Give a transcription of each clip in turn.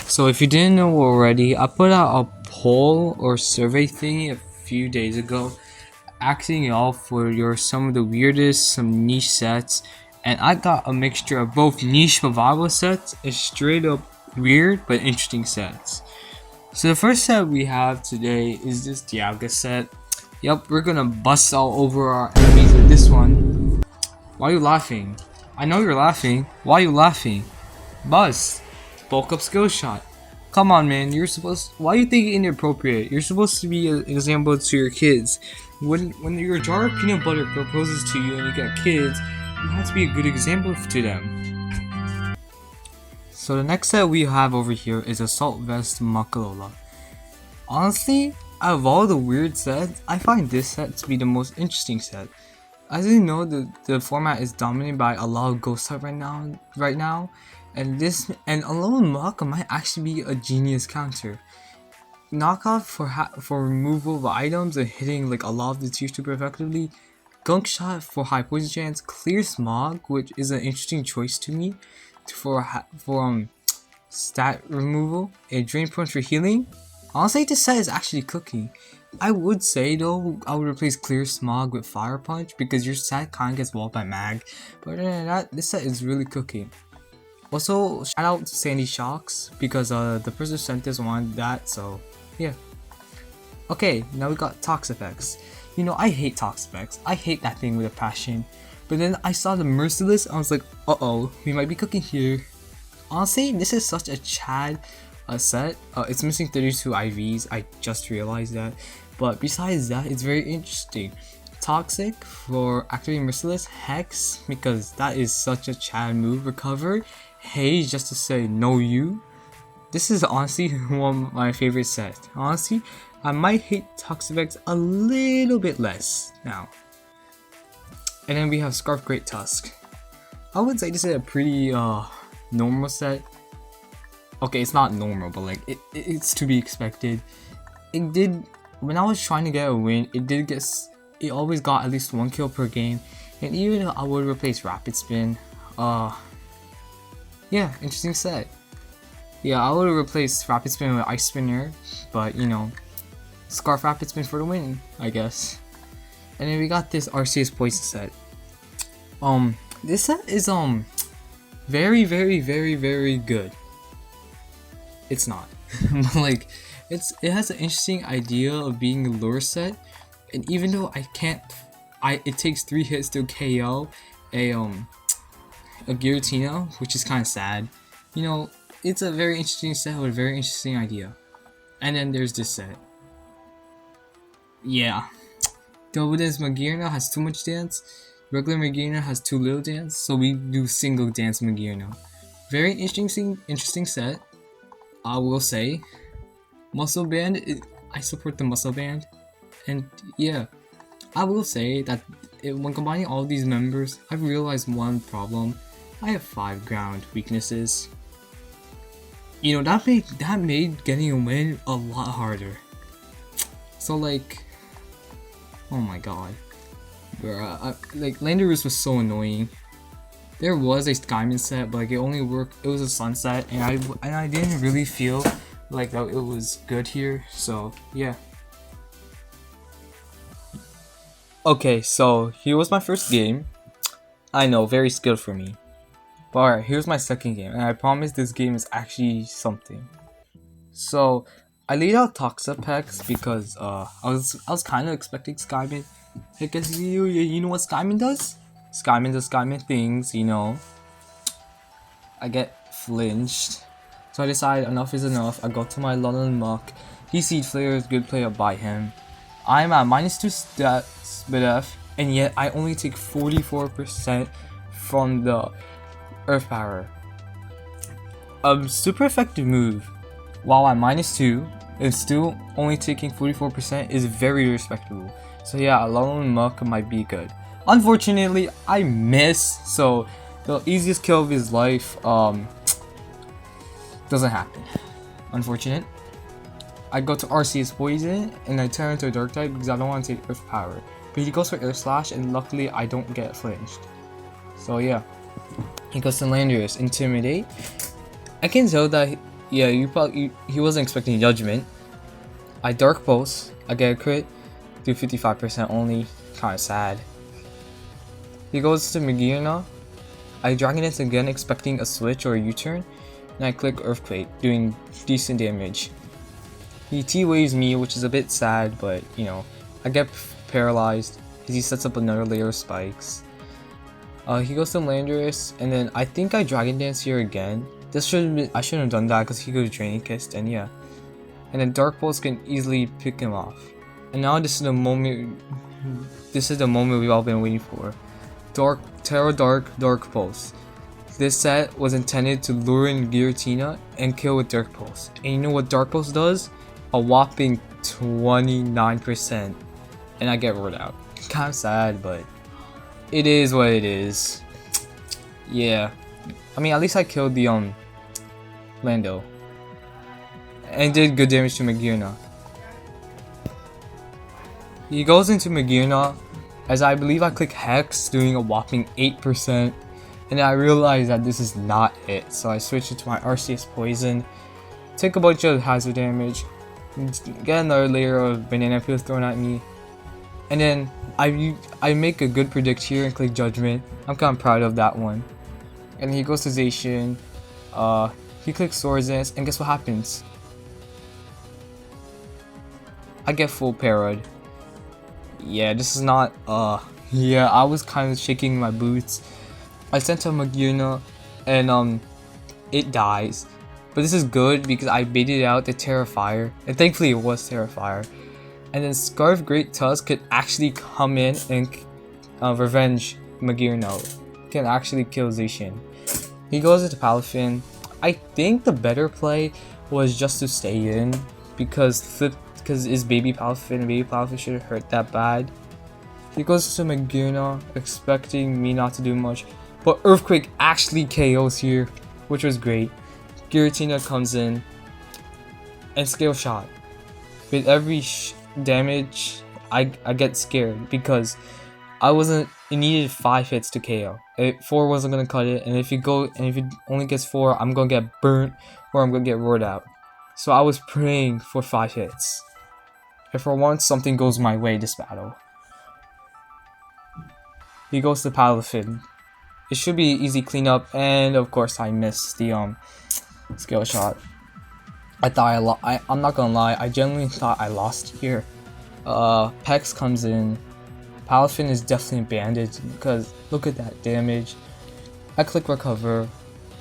So if you didn't know already, I put out a poll or survey thingy a few days ago asking y'all for some of the weirdest, some niche sets, and I got a mixture of both niche survival sets and straight up weird but interesting sets. So the first set we have today is this Dialga set. Yup, we're gonna bust all over our enemies with this one. Why are you laughing? I know you're laughing. Why are you laughing? Bust. Bulk up skill shot. Come on, man. Why are you thinking inappropriate? You're supposed to be an example to your kids. When your jar of peanut butter proposes to you and you get kids, you have to be a good example to them. So the next set we have over here is Assault Vest Makalola. Honestly, out of all the weird sets, I find this set to be the most interesting set. As you know, the format is dominated by a lot of ghost type right now, and Alone Maka might actually be a genius counter. Knockoff for removal of items and hitting like a lot of the tier super effectively. Gunk Shot for high poison chance. Clear Smog, which is an interesting choice to me for stat removal. And Drain Punch for healing. Honestly, this set is actually cooking. I would say though, I would replace Clear Smog with Fire Punch because your set kind of gets walled by mag. But other than that, this set is really cooking. Also, shout out to Sandy Shocks because the person sent this wanted that, so yeah. Okay, now we got Toxapex. You know, I hate Toxapex. I hate that thing with a passion. But then I saw the Merciless, I was like, uh-oh, we might be cooking here. Honestly, this is such a Chad set. It's missing 32 IVs, I just realized that. But besides that, it's very interesting. Toxic for activating Merciless. Hex, because that is such a Chad move. Recover. Haze, just to say no you. This is honestly one of my favorite sets. Honestly, I might hate Toxapex a little bit less now. And then we have Scarf Great Tusk. I would say this is a pretty normal set. Okay, it's not normal, but like it's to be expected. It did, when I was trying to get a win, it always got at least 1 kill per game. And even I would replace Rapid Spin. Yeah, interesting set. Yeah, I would replace Rapid Spin with Ice Spinner, but you know, Scarf Rapid Spin for the win, I guess. And then we got this RCS Poison set. This set is very good. It's not. But like it has an interesting idea of being a lure set, and even though it takes 3 hits to KO a Giratina, which is kind of sad. You know, it's a very interesting set with a very interesting idea. And then there's this set. Yeah. Double Dance Magirna has too much dance. Regular Magirna has too little dance, so we do single dance Magirna. Very interesting set. I will say. Muscle Band, I support the Muscle Band. And yeah, I will say that when combining all these members, I've realized one problem. I have 5 ground weaknesses. You know, that made getting a win a lot harder. So like, oh my god, like Landorus was so annoying. There was a Skyman set, but like it only worked. It was a sunset, and I didn't really feel like that it was good here. So yeah. Okay, so here was my first game. I know, very skilled for me. But alright, here's my second game, and I promise this game is actually something. So I laid out Toxapex because I was kind of expecting Skyman. Because you know what Skyman does? Skyman does Skyman things, you know. I get flinched. So I decided enough is enough. I go to my London Muck. He Seed Flare is good play up by him. I'm at -2 stats BDF, and yet I only take 44% from the Earth Power. A super effective move, while at -2 and still only taking 44% is very respectable. So yeah, Lone Muck might be good. Unfortunately, I miss, so the easiest kill of his life doesn't happen. Unfortunate. I go to RCS Poison and I turn into a Dark type because I don't want to take Earth Power. But he goes for Air Slash, and luckily I don't get flinched. So yeah. He goes to Landorus, Intimidate. I can tell that Yeah, he wasn't expecting judgment. I Dark Pulse, I get a crit, do 55% only, kinda sad. He goes to Magirna, I Dragon Dance again expecting a switch or a U-turn, and I click Earthquake, doing decent damage. He T-Waves me, which is a bit sad, but you know, I get paralyzed as he sets up another layer of spikes. He goes to Landorus, and then I think I Dragon Dance here again. I shouldn't have done that because he goes Draining Kiss, and yeah. And then Dark Pulse can easily pick him off. And now this is the moment we've all been waiting for. Dark Pulse. This set was intended to lure in Giratina and kill with Dark Pulse. And you know what Dark Pulse does? A whopping 29%. And I get rolled out. Kinda sad, but it is what it is. Yeah. I mean, at least I killed the Lando. And did good damage to Magirna. He goes into Magirna, as I believe I click Hex, doing a whopping 8%. And I realize that this is not it, so I switch it to my RCS Poison, take a bunch of hazard damage, get another layer of banana peel thrown at me, and then I make a good predict here and click Judgment. I'm kind of proud of that one. And he goes to Zacian, he clicks Swords Dance, and guess what happens? I get full parried. Yeah, this is not, yeah, I was kind of shaking my boots. I sent a Magirna, and it dies. But this is good because I baited out the Terrifier, and thankfully it was Terrifier. And then Scarf Great Tusk could actually come in and revenge Magirna. Can actually kill Zacian. He goes into Palafin. I think the better play was just to stay in because his baby Palafin shouldn't hurt that bad. He goes to Magirna, expecting me not to do much. But Earthquake actually KOs here, which was great. Giratina comes in and Scale Shot. With every damage, I get scared because it needed 5 hits to KO. 4 wasn't gonna cut it, and if it only gets 4, I'm gonna get burnt or I'm gonna get roared out. So I was praying for 5 hits. And for once, something goes my way this battle. He goes to Palafin. It should be easy cleanup, and of course I missed the Scale Shot. I thought I'm not gonna lie, I genuinely thought I lost here. Pex comes in. Palafin is definitely bandaged because look at that damage. I click recover.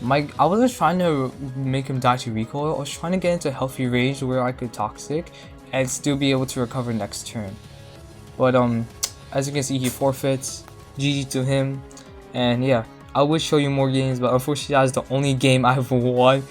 I wasn't trying to make him die to recoil, I was trying to get into a healthy range where I could Toxic and still be able to recover next turn. But as you can see, he forfeits. GG to him. And yeah, I would show you more games, but unfortunately that's the only game I've won